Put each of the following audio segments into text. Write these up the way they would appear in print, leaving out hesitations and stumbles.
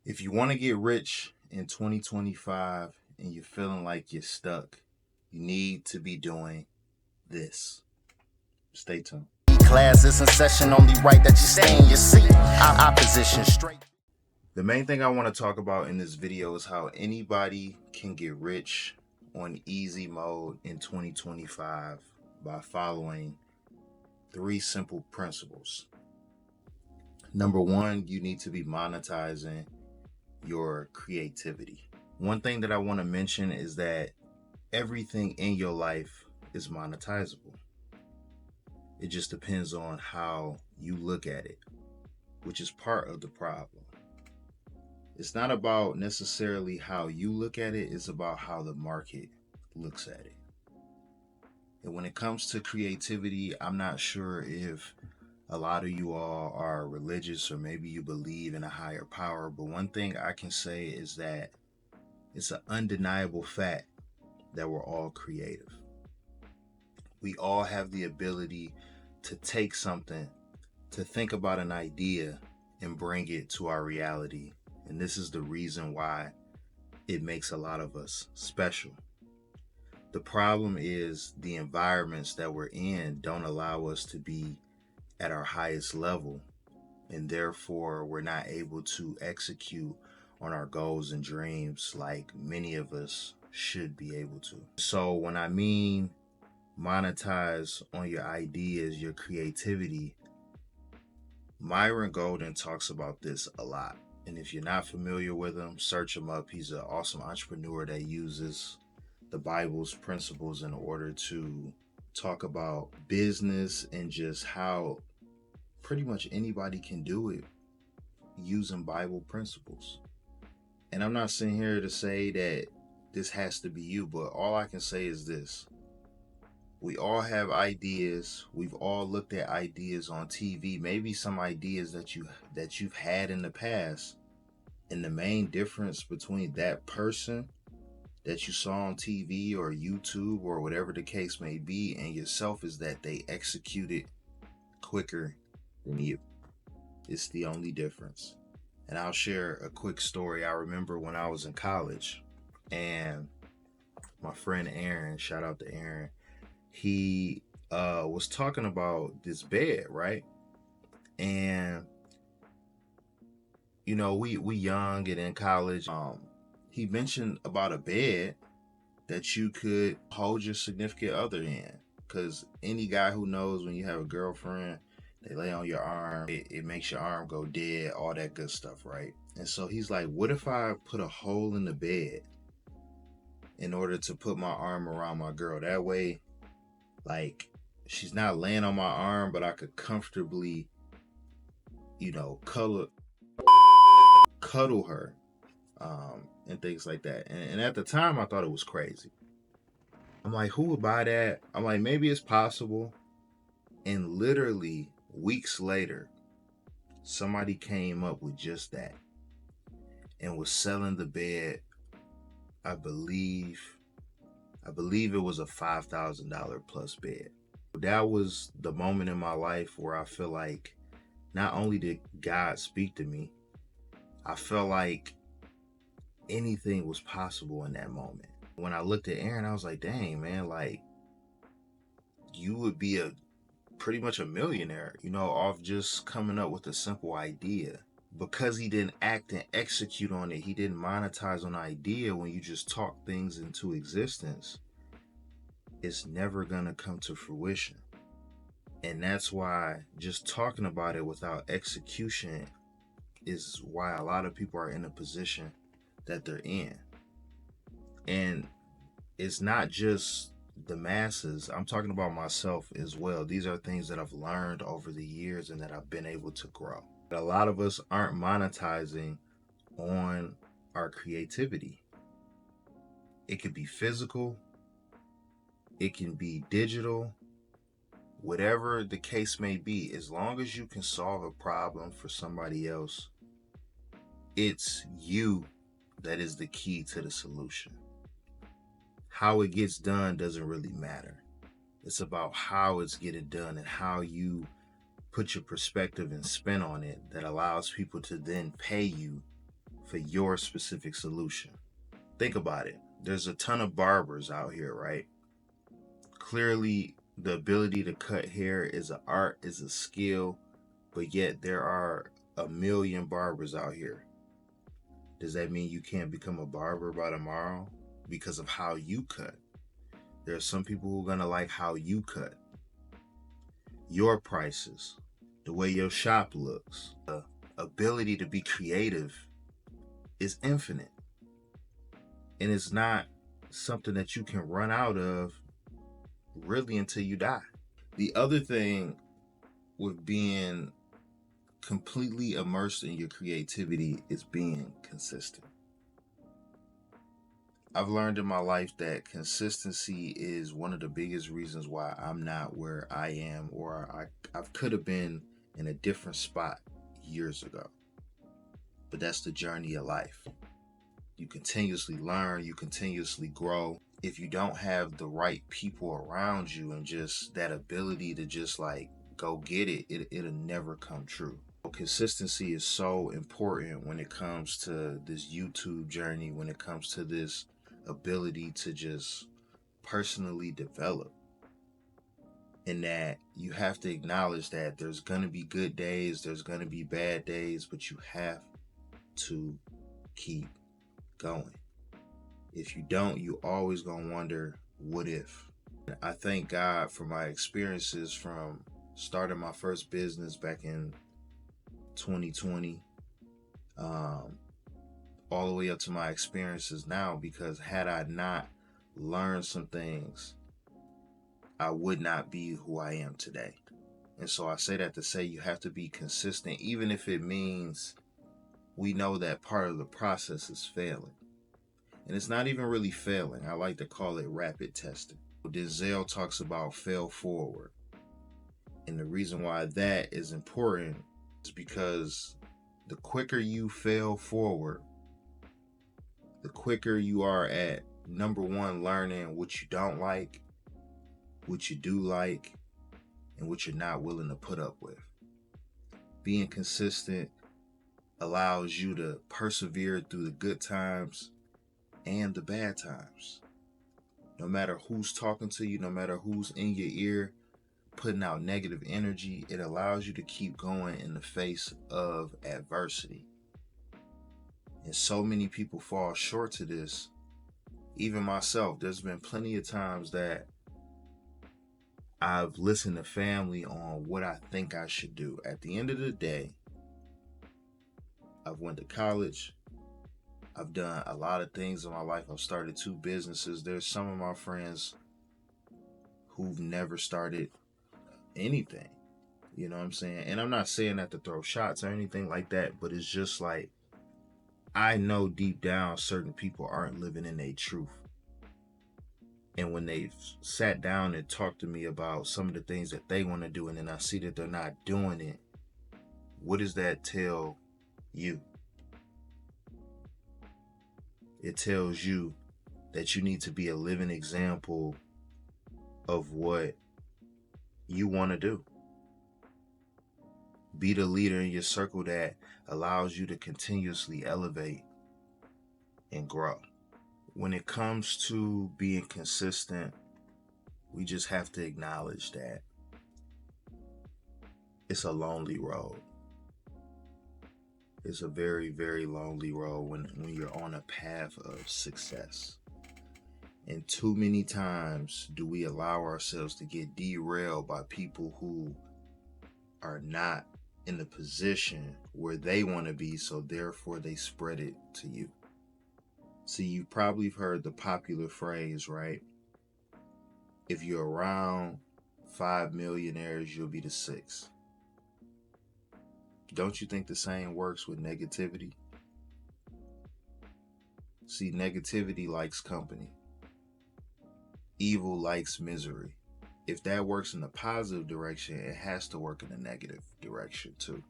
If you want to get rich in 2025 and you're feeling like you're stuck, you need to be doing this. Stay tuned. Class is in session, only right that you stay in your seat. Opposition straight. The main thing I want to talk about in this video is how anybody can get rich on easy mode in 2025 by following 3 simple principles. Number 1, you need to be monetizing your creativity. One thing that I want to mention is that everything in your life is monetizable. It just depends on how you look at it, which is part of the problem. It's not about necessarily how you look at it, it's about how the market looks at it. And when it comes to creativity, I'm not sure if a lot of you all are religious or maybe you believe in a higher power, but one thing I can say is that it's an undeniable fact that we're all creative. We all have the ability to take something, to think about an idea and bring it to our reality. And this is the reason why it makes a lot of us special. The problem is the environments that we're in don't allow us to be at our highest level, and therefore we're not able to execute on our goals and dreams like many of us should be able to. So when I mean monetize on your ideas, your creativity, Myron Golden talks about this a lot. And if you're not familiar with him, search him up. He's an awesome entrepreneur that uses the Bible's principles in order to talk about business and just how pretty much anybody can do it using Bible principles. And I'm not sitting here to say that this has to be you, but all I can say is this. We all have ideas. We've all looked at ideas on TV, maybe some ideas that you've had in the past. And the main difference between that person that you saw on TV or YouTube or whatever the case may be and yourself is that they executed quicker than you. It's the only difference. And I'll share a quick story. I remember when I was in college and my friend Aaron, shout out to Aaron, he was talking about this bed, right? And you know, we young and in college. He mentioned about a bed that you could hold your significant other in, because any guy who knows when you have a girlfriend, they lay on your arm, it makes your arm go dead, all that good stuff, right? And so he's like, what if I put a hole in the bed in order to put my arm around my girl? That way, like, she's not laying on my arm, but I could comfortably, you know, cuddle her, and things like that. And at the time, I thought it was crazy. I'm like, who would buy that? I'm like, maybe it's possible. And literally weeks later, somebody came up with just that and was selling the bed. I believe it was a $5,000 plus bed. That was the moment in my life where I feel like not only did God speak to me, I felt like anything was possible in that moment. When I looked at Aaron, I was like, dang, man, like, you would be pretty much a millionaire, you know, off just coming up with a simple idea. Because he didn't act and execute on it, he didn't monetize on the idea. When you just talk things into existence, it's never gonna come to fruition. And that's why just talking about it without execution is why a lot of people are in the position that they're in. And it's not just the masses. I'm talking about myself as well. These are things that I've learned over the years and that I've been able to grow. A lot of us aren't monetizing on our creativity. It could be physical, it can be digital, whatever the case may be. As long as you can solve a problem for somebody else, it's you that is the key to the solution. How it gets done doesn't really matter. It's about how it's getting done and how you put your perspective and spin on it that allows people to then pay you for your specific solution. Think about it. There's a ton of barbers out here, right? Clearly, the ability to cut hair is an art, is a skill, but yet there are a million barbers out here. Does that mean you can't become a barber by tomorrow because of how you cut? There are some people who are going to like how you cut. Your prices, the way your shop looks, the ability to be creative is infinite. And it's not something that you can run out of really until you die. The other thing with being completely immersed in your creativity is being consistent. I've learned in my life that consistency is one of the biggest reasons why I'm not where I am, or I could have been in a different spot years ago. But that's the journey of life. You continuously learn, you continuously grow. If you don't have the right people around you and just that ability to just like go get it, it'll never come true. Consistency is so important when it comes to this YouTube journey, when it comes to this ability to just personally develop. And that you have to acknowledge that there's going to be good days, there's going to be bad days, but you have to keep going. If you don't, you always gonna wonder, what if? I thank God for my experiences from starting my first business back in 2020, all the way up to my experiences now, because had I not learned some things, I would not be who I am today. And so I say that to say you have to be consistent, even if it means we know that part of the process is failing. And it's not even really failing. I like to call it rapid testing. Denzel talks about fail forward. And the reason why that is important is because the quicker you fail forward, the quicker you are at, number one, learning what you don't like, what you do like, and what you're not willing to put up with. Being consistent allows you to persevere through the good times and the bad times. No matter who's talking to you, no matter who's in your ear putting out negative energy, it allows you to keep going in the face of adversity. And so many people fall short to this. Even myself, there's been plenty of times that I've listened to family on what I think I should do. At the end of the day, I've went to college, I've done a lot of things in my life. I've started 2 businesses. There's some of my friends who've never started anything. You know what I'm saying? And I'm not saying that to throw shots or anything like that, but it's just like, I know deep down certain people aren't living in their truth. And when they've sat down and talked to me about some of the things that they want to do, and then I see that they're not doing it, what does that tell you? It tells you that you need to be a living example of what you want to do. Be the leader in your circle that allows you to continuously elevate and grow. When it comes to being consistent, we just have to acknowledge that it's a lonely road. It's a very, very lonely road when you're on a path of success. And too many times do we allow ourselves to get derailed by people who are not in the position where they want to be, so therefore they spread it to you. See, you probably heard the popular phrase, right? If you're around 5 millionaires, you'll be the 6th. Don't you think the same works with negativity? See, negativity likes company. Evil likes misery. If that works in the positive direction, it has to work in the negative direction too.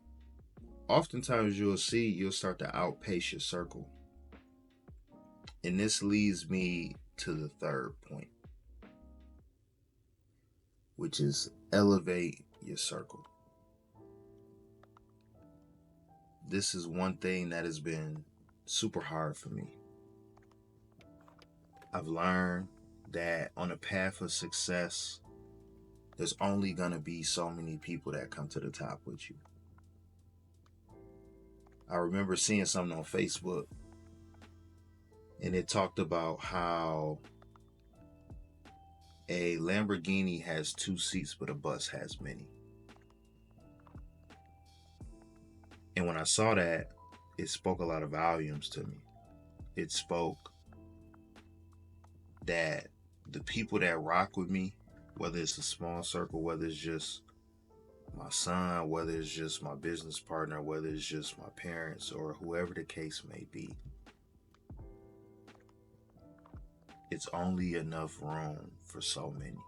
Oftentimes you'll start to outpace your circle. And this leads me to the third point, which is elevate your circle. This is one thing that has been super hard for me. I've learned that on a path of success, there's only going to be so many people that come to the top with you. I remember seeing something on Facebook, and it talked about how a Lamborghini has 2 seats, but a bus has many. And when I saw that, it spoke a lot of volumes to me. It spoke that the people that rock with me, whether it's a small circle, whether it's just my son, whether it's just my business partner, whether it's just my parents, or whoever the case may be, it's only enough room for so many.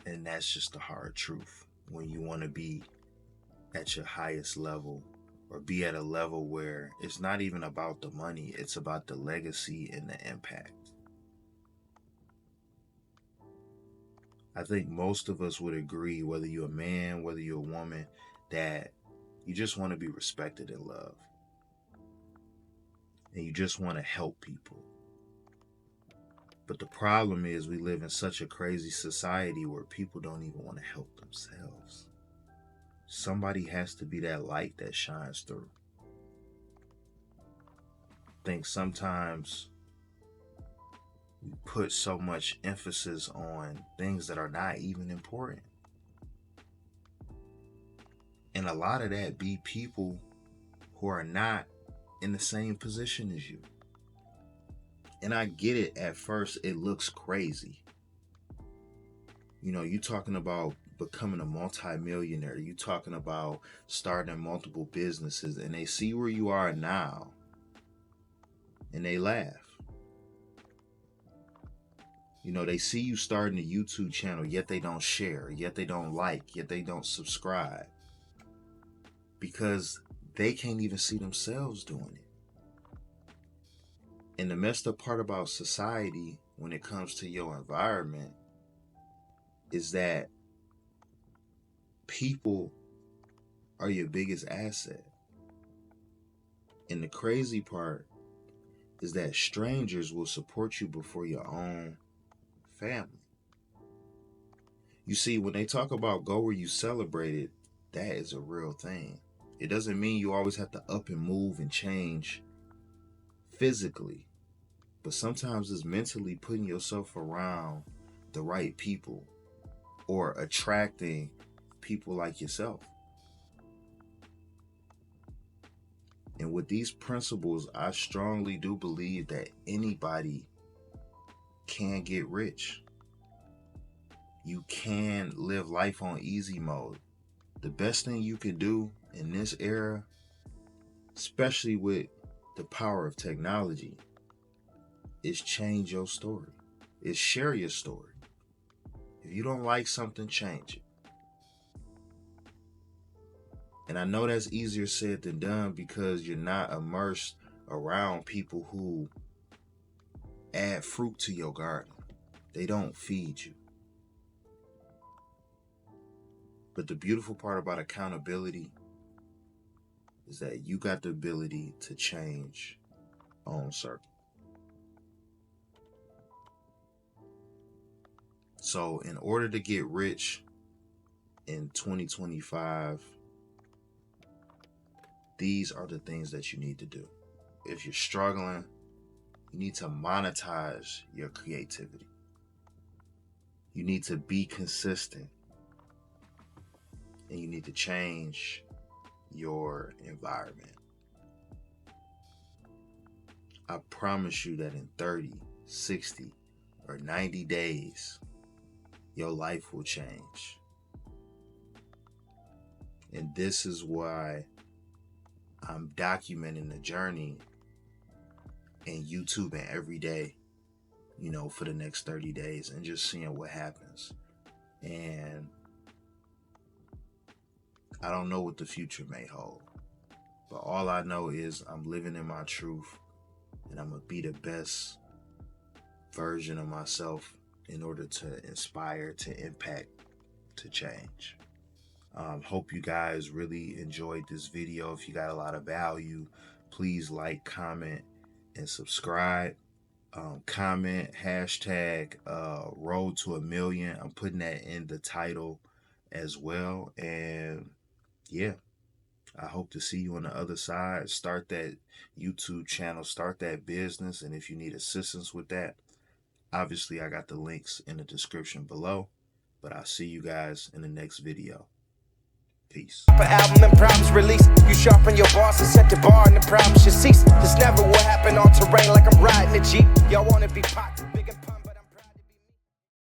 And that's just the hard truth. When you want to be at your highest level, or be at a level where it's not even about the money, it's about the legacy and the impact. I think most of us would agree, whether you're a man, whether you're a woman, that you just want to be respected and loved. And you just want to help people. But the problem is we live in such a crazy society where people don't even want to help themselves. Somebody has to be that light that shines through. I think sometimes we put so much emphasis on things that are not even important. And a lot of that be people who are not in the same position as you. And I get it, at first it looks crazy. You talking about becoming a multimillionaire, you talking about starting multiple businesses, and they see where you are now and they laugh. They see you starting a YouTube channel, yet they don't share, yet they don't like, yet they don't subscribe, because they can't even see themselves doing it. And the messed up part about society when it comes to your environment is that people are your biggest asset. And the crazy part is that strangers will support you before your own family. You see, when they talk about go where you celebrate it, that is a real thing. It doesn't mean you always have to up and move and change physically, but sometimes it's mentally putting yourself around the right people or attracting people like yourself. And with these principles, I strongly do believe that anybody can get rich. You can live life on easy mode. The best thing you can do in this era, especially with the power of technology, is change your story. Is share your story. If you don't like something, change it. And I know that's easier said than done because you're not immersed around people who add fruit to your garden. They don't feed you. But the beautiful part about accountability is that you got the ability to change your own circle. So in order to get rich in 2025, these are the things that you need to do. If you're struggling, you need to monetize your creativity. You need to be consistent. And you need to change your environment. I promise you that in 30, 60, or 90 days, your life will change. And this is why I'm documenting the journey and YouTubing every day, for the next 30 days and just seeing what happens. And I don't know what the future may hold, but all I know is I'm living in my truth, and I'm going to be the best version of myself in order to inspire, to impact, to change. Hope you guys really enjoyed this video. If you got a lot of value, please like, comment, and subscribe. Comment hashtag road to 1 million. I'm putting that in the title as well. And yeah, I hope to see you on the other side. Start that YouTube channel, start that business. And if you need assistance with that, obviously I got the links in the description below. But I'll see you guys in the next video. Peace. Album and problems release. You sharpen your bars and set the bar, and the problems should cease. This never will happen on terrain like I'm riding a Jeep. Y'all wanna be popular.